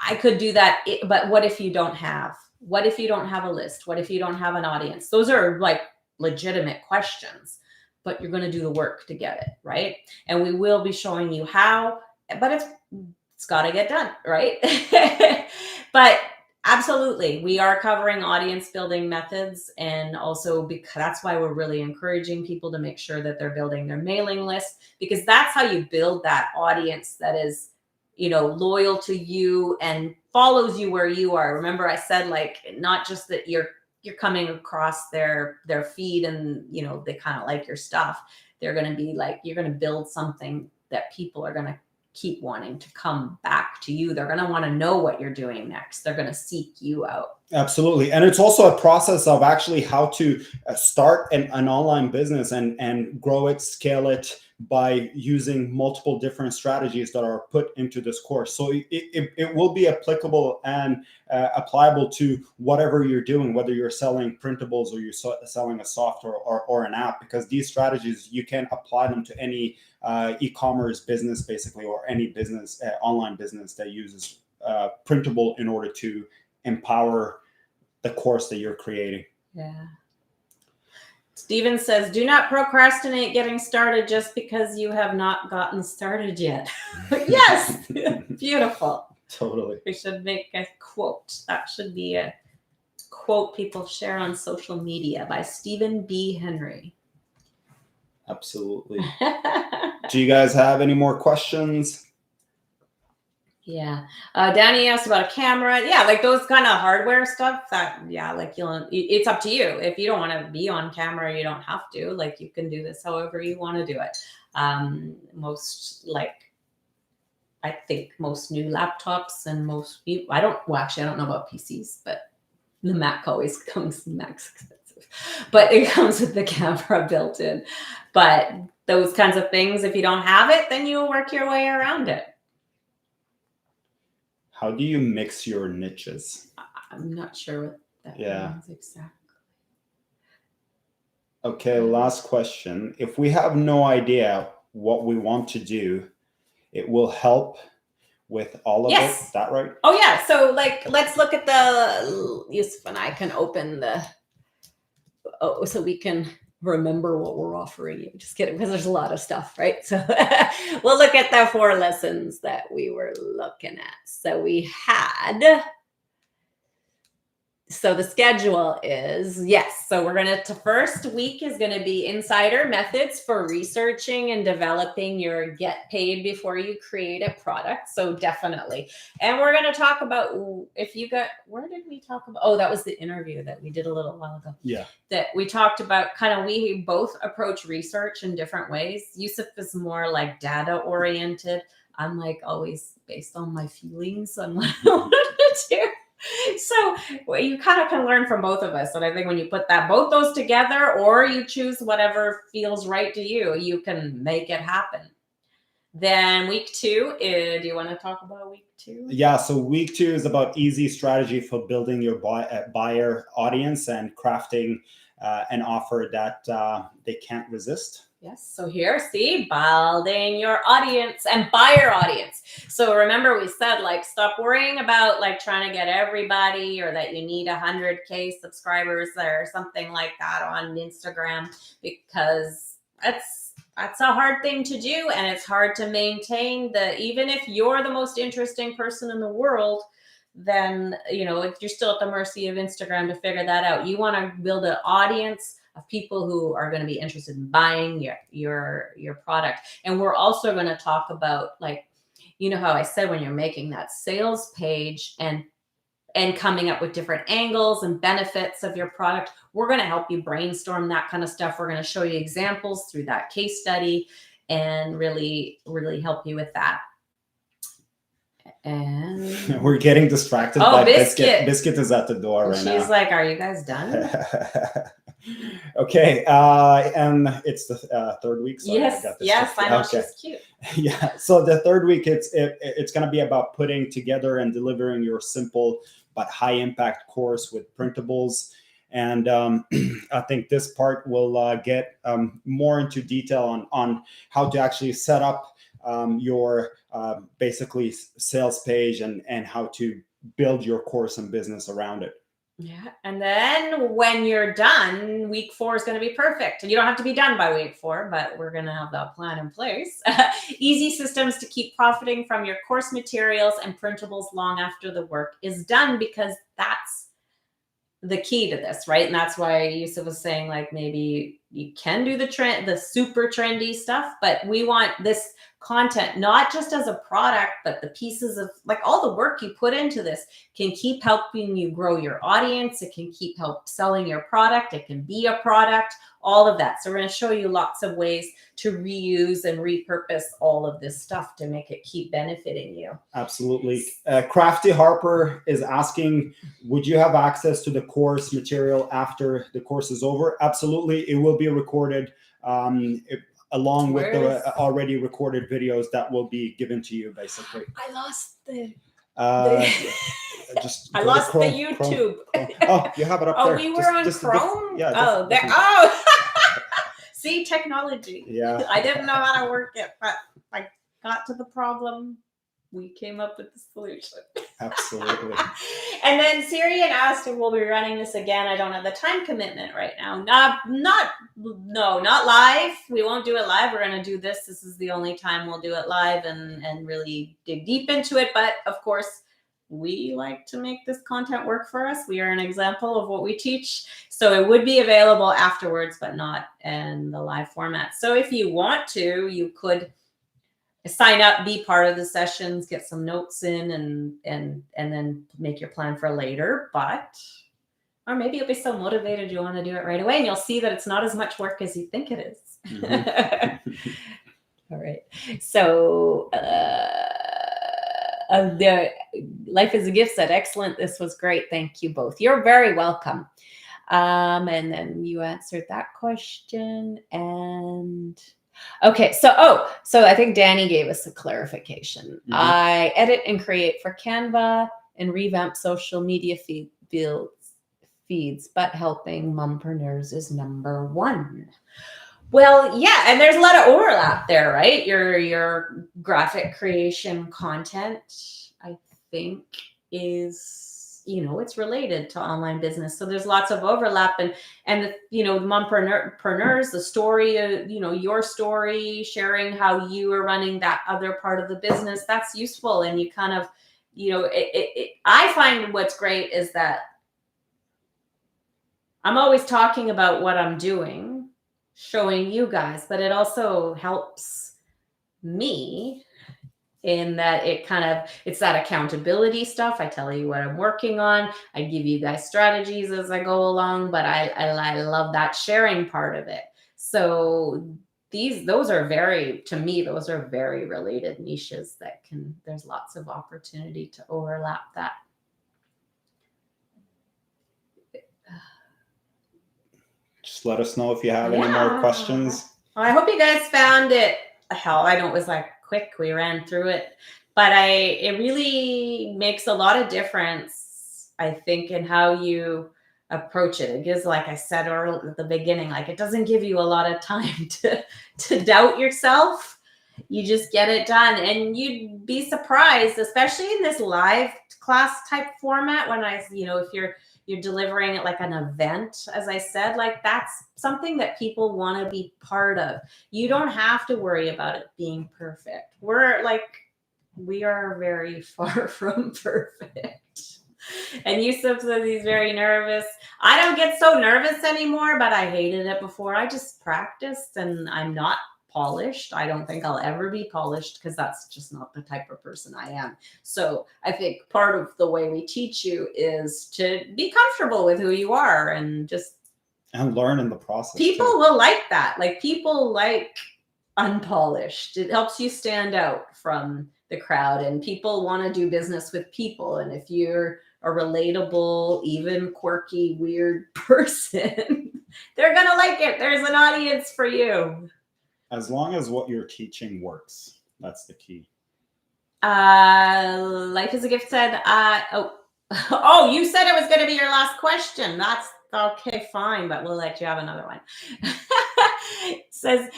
[SPEAKER 2] I could do that, but what if you don't have a list? What if you don't have an audience? Those are like legitimate questions, but you're going to do the work to get it, right? And we will be showing you how, but it's got to get done, right? But absolutely, we are covering audience building methods, and also because that's why we're really encouraging people to make sure that they're building their mailing list, because that's how you build that audience that is, loyal to you and follows you where you are. Remember, I said, like, not just that you're coming across their feed and they kind of like your stuff. They're going to be like, you're going to build something that people are going to keep wanting to come back to you. They're going to want to know what you're doing next. They're going to seek you out.
[SPEAKER 1] Absolutely. And it's also a process of actually how to start an online business and grow it, scale it by using multiple different strategies that are put into this course. So it will be applicable and applicable to whatever you're doing, whether you're selling printables or you're selling a software or an app, because these strategies, you can apply them to any e-commerce business, basically, or any business, online business that uses printable in order to empower the course that you're creating.
[SPEAKER 2] Yeah. Steven says, do not procrastinate getting started just because you have not gotten started yet. Yes. Beautiful.
[SPEAKER 1] Totally.
[SPEAKER 2] We should make a quote. That should be a quote people share on social media by Stephen B. Henry.
[SPEAKER 1] Absolutely. Do you guys have any more questions?
[SPEAKER 2] Yeah. Danny asked about a camera. Yeah, like those kind of hardware stuff it's up to you. If you don't want to be on camera, you don't have to. Like, you can do this however you want to do it. I think most new laptops and most people, I don't know about PCs, but the Mac always comes, Mac's expensive, but it comes with the camera built in. But those kinds of things, if you don't have it, then you'll work your way around it.
[SPEAKER 1] How do you mix your niches?
[SPEAKER 2] I'm not sure what that means exactly.
[SPEAKER 1] Okay, last question. If we have no idea what we want to do, it will help with all of it. Is that right?
[SPEAKER 2] Oh, yeah. So, like, let's look at Yusef and I can open so we can remember what we're offering you. Just kidding, because there's a lot of stuff, right? So we'll look at the 4 lessons that we were looking at. So we had So the schedule is, yes. So we're going to first week is going to be insider methods for researching and developing your get paid before you create a product. So definitely. And we're going to talk about if you got, where did we talk about? Oh, that was the interview that we did a little while ago.
[SPEAKER 1] Yeah.
[SPEAKER 2] That we talked about kind of, we both approach research in different ways. Yusuf is more like data oriented. I'm like always based on my feelings on what I want to do. So you kind of can learn from both of us. And I think when you put both those together, or you choose whatever feels right to you, you can make it happen. Then week 2 is, do you want to talk about week 2?
[SPEAKER 1] Yeah, so week 2 is about easy strategy for building your buyer audience and crafting an offer that they can't resist.
[SPEAKER 2] Yes. So here, see, building your audience and buyer audience. So remember we said, like, stop worrying about like trying to get everybody, or that you need 100K subscribers or something like that on Instagram, because that's a hard thing to do. And it's hard to maintain even if you're the most interesting person in the world, then, if you're still at the mercy of Instagram to figure that out. You want to build an audience of people who are going to be interested in buying your product. And we're also going to talk about, like, how I said, when you're making that sales page and coming up with different angles and benefits of your product, we're going to help you brainstorm that kind of stuff. We're going to show you examples through that case study and really, really help you with that. And
[SPEAKER 1] we're getting distracted by Biscuit. Biscuit is at the door right now.
[SPEAKER 2] She's like, are you guys done?
[SPEAKER 1] Okay, and it's the 3rd week.
[SPEAKER 2] So yes, I know. Okay. She's cute.
[SPEAKER 1] Yeah, so the 3rd week, it's going to be about putting together and delivering your simple but high impact course with printables. And I think this part will get more into detail on how to actually set up your basically sales page and how to build your course and business around it.
[SPEAKER 2] Yeah. And then when you're done, week 4 is going to be perfect. You don't have to be done by week 4, but we're going to have that plan in place. Easy systems to keep profiting from your course materials and printables long after the work is done, because that's the key to this, right? And that's why Yusuf was saying, like, maybe you can do the super trendy stuff, but we want this content not just as a product, but the pieces of, like, all the work you put into this can keep helping you grow your audience. It can help selling your product. It can be a product, all of that. So we're going to show you lots of ways to reuse and repurpose all of this stuff to make it keep benefiting you.
[SPEAKER 1] Absolutely. Crafty Harper is asking, would you have access to the course material after the course is over? Absolutely. It will be recorded along with the already recorded videos that will be given to you, basically.
[SPEAKER 2] I lost the
[SPEAKER 1] just
[SPEAKER 2] I lost the YouTube.
[SPEAKER 1] Chrome. Oh, you have it up there.
[SPEAKER 2] Oh, we were on Chrome?
[SPEAKER 1] Yeah.
[SPEAKER 2] Oh, there. Oh, see, technology.
[SPEAKER 1] Yeah.
[SPEAKER 2] I didn't know how to work it, but I got to the problem. We came up with the solution.
[SPEAKER 1] Absolutely.
[SPEAKER 2] And then Siri had asked if we'll be running this again. I don't have the time commitment right now. Not live. We won't do it live. We're going to do this. This is the only time we'll do it live and really dig deep into it. But of course, we like to make this content work for us. We are an example of what we teach. So it would be available afterwards, but not in the live format. So if you want to, you could sign up, be part of the sessions, get some notes in, and then make your plan for later. Or maybe you'll be so motivated you want to do it right away, and you'll see that it's not as much work as you think it is. Mm-hmm. All right. So the Life is a Gift said, excellent. This was great. Thank you both. You're very welcome. And then you answered that question. And okay, so I think Danny gave us a clarification. Mm-hmm. I edit and create for Canva and revamp social media feeds, but helping mompreneurs is number 1. Well, yeah, and there's a lot of overlap there, right? Your graphic creation content, I think, is, it's related to online business. So there's lots of overlap, and the mompreneurs, the story, your story, sharing how you are running that other part of the business, that's useful. And you kind of, I find what's great is that I'm always talking about what I'm doing, showing you guys, but it also helps me in that it's that accountability stuff. I tell you what I'm working on. I give you guys strategies as I go along, but I love that sharing part of it. So those are to me, those are very related niches there's lots of opportunity to overlap that.
[SPEAKER 1] Just let us know if you have any more questions.
[SPEAKER 2] Well, I hope you guys found it. Hell, I know it was like quick. We ran through it, but it really makes a lot of difference, I think, in how you approach it. It gives, like I said earlier at the beginning, like it doesn't give you a lot of time to doubt yourself. You just get it done, and you'd be surprised, especially in this live class type format, when if you're delivering it like an event, as I said, like that's something that people want to be part of. You don't have to worry about it being perfect. We are very far from perfect. And Yusuf says he's very nervous. I don't get so nervous anymore, but I hated it before. I just practiced, and I'm not polished. I don't think I'll ever be polished because that's just not the type of person I am. So I think part of the way we teach you is to be comfortable with who you are and
[SPEAKER 1] learn in the process.
[SPEAKER 2] People will like that. Like, people like unpolished. It helps you stand out from the crowd, and people want to do business with people. And if you're a relatable, even quirky, weird person, they're going to like it. There's an audience for you.
[SPEAKER 1] As long as what you're teaching works, that's the key.
[SPEAKER 2] Life is a Gift said, oh, you said it was going to be your last question. That's okay, fine, but we'll let you have another one. It says,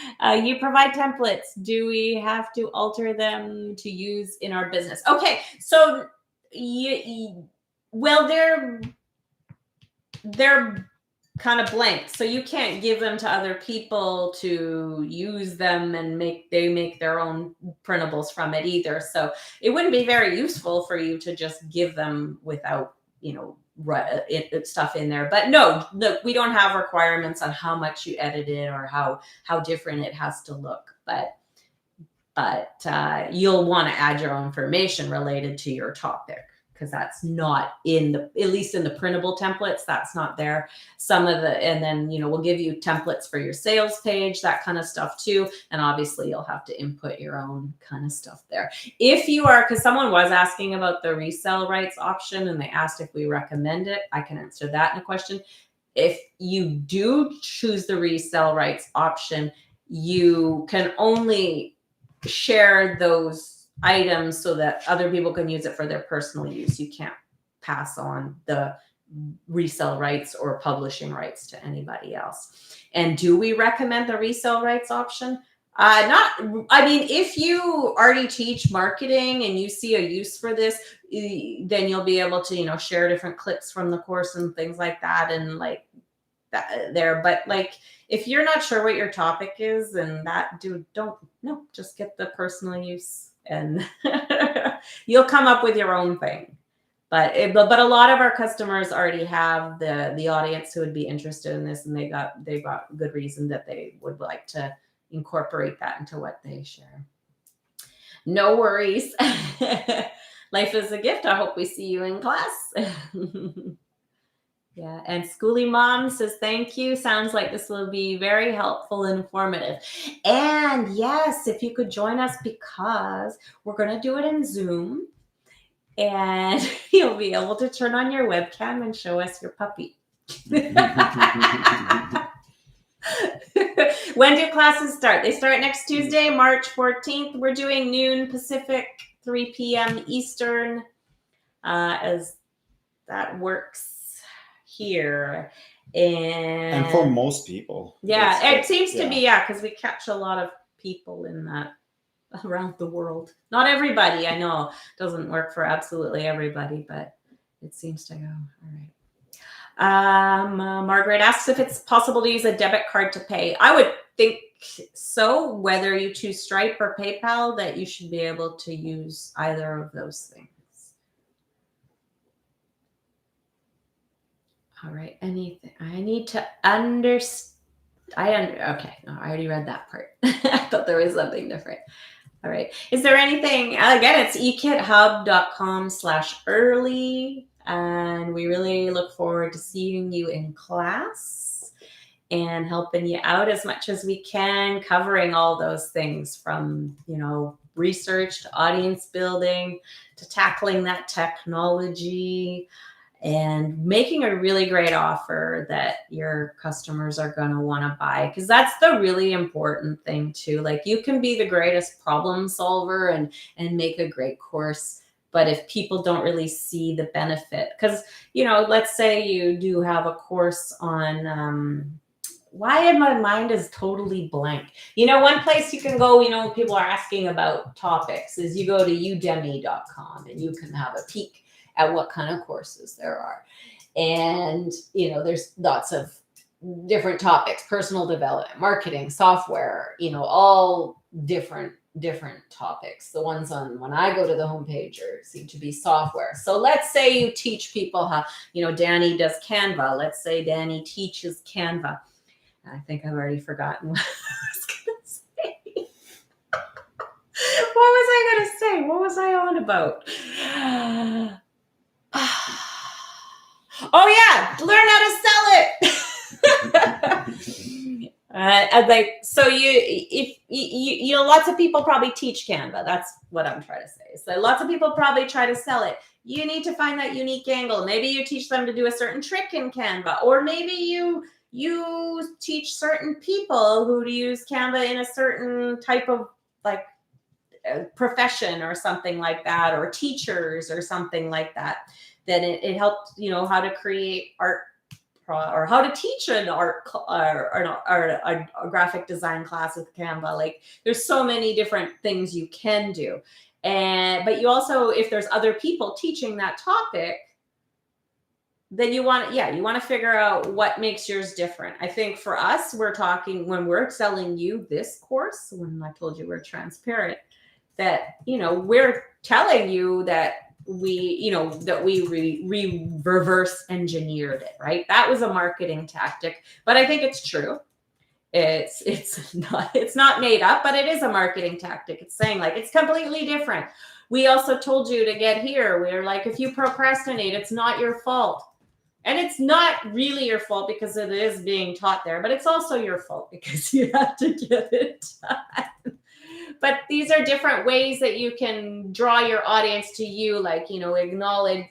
[SPEAKER 2] you provide templates. Do we have to alter them to use in our business? Okay, so well, they're kind of blank, so you can't give them to other people to use them and make their own printables from it either. So it wouldn't be very useful for you to just give them without stuff in there. But no, we don't have requirements on how much you edit it or how different it has to look. But you'll want to add your own information related to your topic, because that's not at least in the printable templates, that's not there. And then, we'll give you templates for your sales page, that kind of stuff too. And obviously you'll have to input your own kind of stuff there. If you are, because someone was asking about the resale rights option and they asked if we recommend it, I can answer that in a question. If you do choose the resale rights option, you can only share those items so that other people can use it for their personal use. You can't pass on the resale rights or publishing rights to anybody else. And do we recommend the resale rights option? If you already teach marketing and you see a use for this, then you'll be able to, share different clips from the course and things like that. And like that there, but like, if you're not sure what your topic is and just get the personal use, and you'll come up with your own thing. But a lot of our customers already have the audience who would be interested in this, and they got good reason that they would like to incorporate that into what they share. No worries. Life is a gift. I hope we see you in class. Yeah, and Schooly Mom says, thank you. Sounds like this will be very helpful and informative. And yes, if you could join us, because we're going to do it in Zoom, and you'll be able to turn on your webcam and show us your puppy. When do classes start? They start next Tuesday, March 14th. We're doing noon Pacific, 3 p.m. Eastern, as that works here. And
[SPEAKER 1] for most people,
[SPEAKER 2] it seems to be, because we catch a lot of people in that around the world. Not everybody, I know, doesn't work for absolutely everybody, but it seems to go. All right. Margaret asks if it's possible to use a debit card to pay. I would think so. Whether you choose Stripe or PayPal, that you should be able to use either of those things. All right. Anything I need to understand. Okay. No, I already read that part. I thought there was something different. All right. Is there anything, again, it's ekithub.com/early. And we really look forward to seeing you in class and helping you out as much as we can, covering all those things from, research to audience building to tackling that technology and making a really great offer that your customers are going to want to buy, because that's the really important thing too. Like, you can be the greatest problem solver and make a great course, but if people don't really see the benefit, because let's say you do have a course on why my mind is totally blank. One place you can go, people are asking about topics, is you go to udemy.com and you can have a peek at what kind of courses there are. And, there's lots of different topics: personal development, marketing, software, all different topics. The ones on when I go to the homepage seem to be software. So let's say you teach people how, Danny does Canva. Let's say Danny teaches Canva. I think I've already forgotten what I was going to say. What was I going to say? What was I on about? Oh yeah, learn how to sell it. So you lots of people probably teach Canva. That's what I'm trying to say. So lots of people probably try to sell it. You need to find that unique angle. Maybe you teach them to do a certain trick in Canva, or maybe you teach certain people who to use Canva in a certain type of profession or something like that, or teachers or something like that. Then it helps, how to create art or how to teach an art or a graphic design class with Canva. Like, there's so many different things you can do. But you also, if there's other people teaching that topic, then you want to figure out what makes yours different. I think for us, we're talking, when we're selling you this course, when I told you we're transparent, that, we're telling you that we reverse engineered it, right? That was a marketing tactic, but I think it's true. It's not made up, but it is a marketing tactic. It's saying, like, it's completely different. We also told you to get here. We're like, if you procrastinate, it's not your fault. And it's not really your fault because it is being taught there, but it's also your fault because you have to get it done. But these are different ways that you can draw your audience to you, like, acknowledge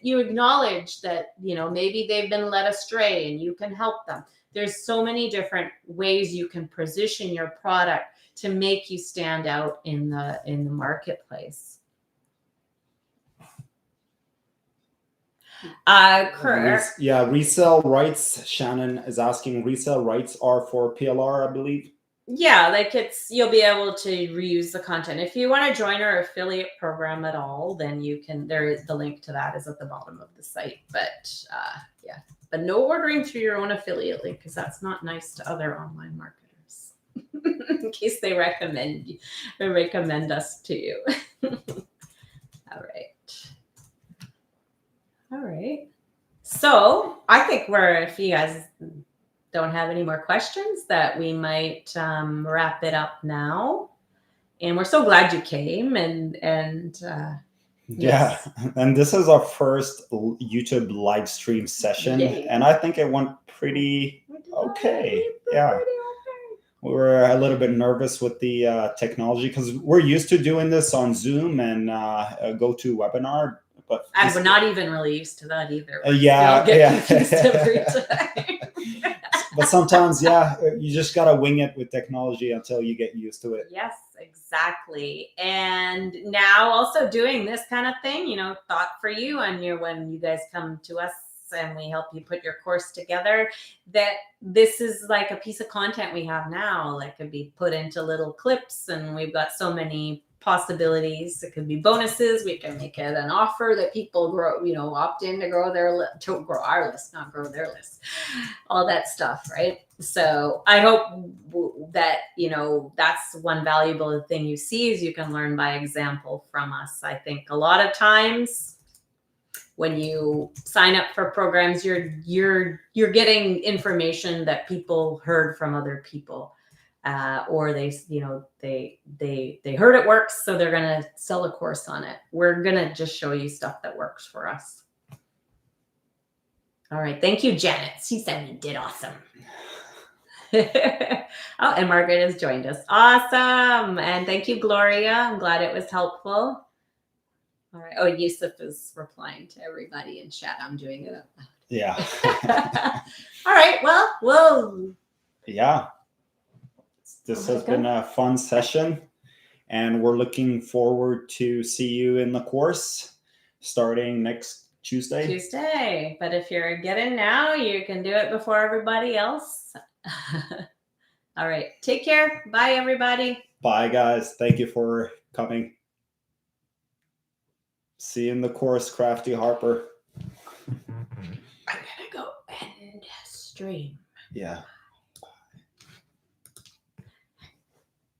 [SPEAKER 2] that, maybe they've been led astray and you can help them. There's so many different ways you can position your product to make you stand out in the marketplace.
[SPEAKER 1] Resale rights. Shannon is asking, resale rights are for PLR, I believe.
[SPEAKER 2] Yeah, like, you'll be able to reuse the content. If you want to join our affiliate program at all, then you can. There is the link to that is at the bottom of the site. But but no ordering through your own affiliate link, because that's not nice to other online marketers. In case they recommend us to you. All right. So I think if you guys don't have any more questions, that we might wrap it up now. And we're so glad you came. And
[SPEAKER 1] yes. And this is our first YouTube live stream session. Yay. And I think it went pretty okay. We were a little bit nervous with the technology, because we're used to doing this on Zoom and GoToWebinar. But
[SPEAKER 2] we're not even really used to that either.
[SPEAKER 1] Confused
[SPEAKER 2] every time.
[SPEAKER 1] But sometimes, you just got to wing it with technology until you get used to it.
[SPEAKER 2] Yes, exactly. And now also doing this kind of thing, thought for you when you guys come to us and we help you put your course together, that this is like a piece of content we have now, like, could be put into little clips, and we've got so many possibilities. It could be bonuses. We can make it an offer that people opt in to grow our list, not grow their list, all that stuff, right? So I hope that, that's one valuable thing you see, is you can learn by example from us. I think a lot of times when you sign up for programs, you're getting information that people heard from other people, or they heard it works, so they're gonna sell a course on it. We're gonna just show you stuff that works for us. All right, thank you, Janet. She said we did awesome. Oh, and Margaret has joined us. Awesome. And thank you, Gloria. I'm glad it was helpful. All right. Oh, Yusuf is replying to everybody in chat. I'm doing it.
[SPEAKER 1] Yeah.
[SPEAKER 2] All right. Well,
[SPEAKER 1] yeah. This has been a fun session, and we're looking forward to see you in the course starting next Tuesday.
[SPEAKER 2] But if you're getting now, you can do it before everybody else. All right. Take care. Bye, everybody.
[SPEAKER 1] Bye, guys. Thank you for coming. See you in the course, Crafty Harper.
[SPEAKER 2] I'm going to go end stream.
[SPEAKER 1] Yeah.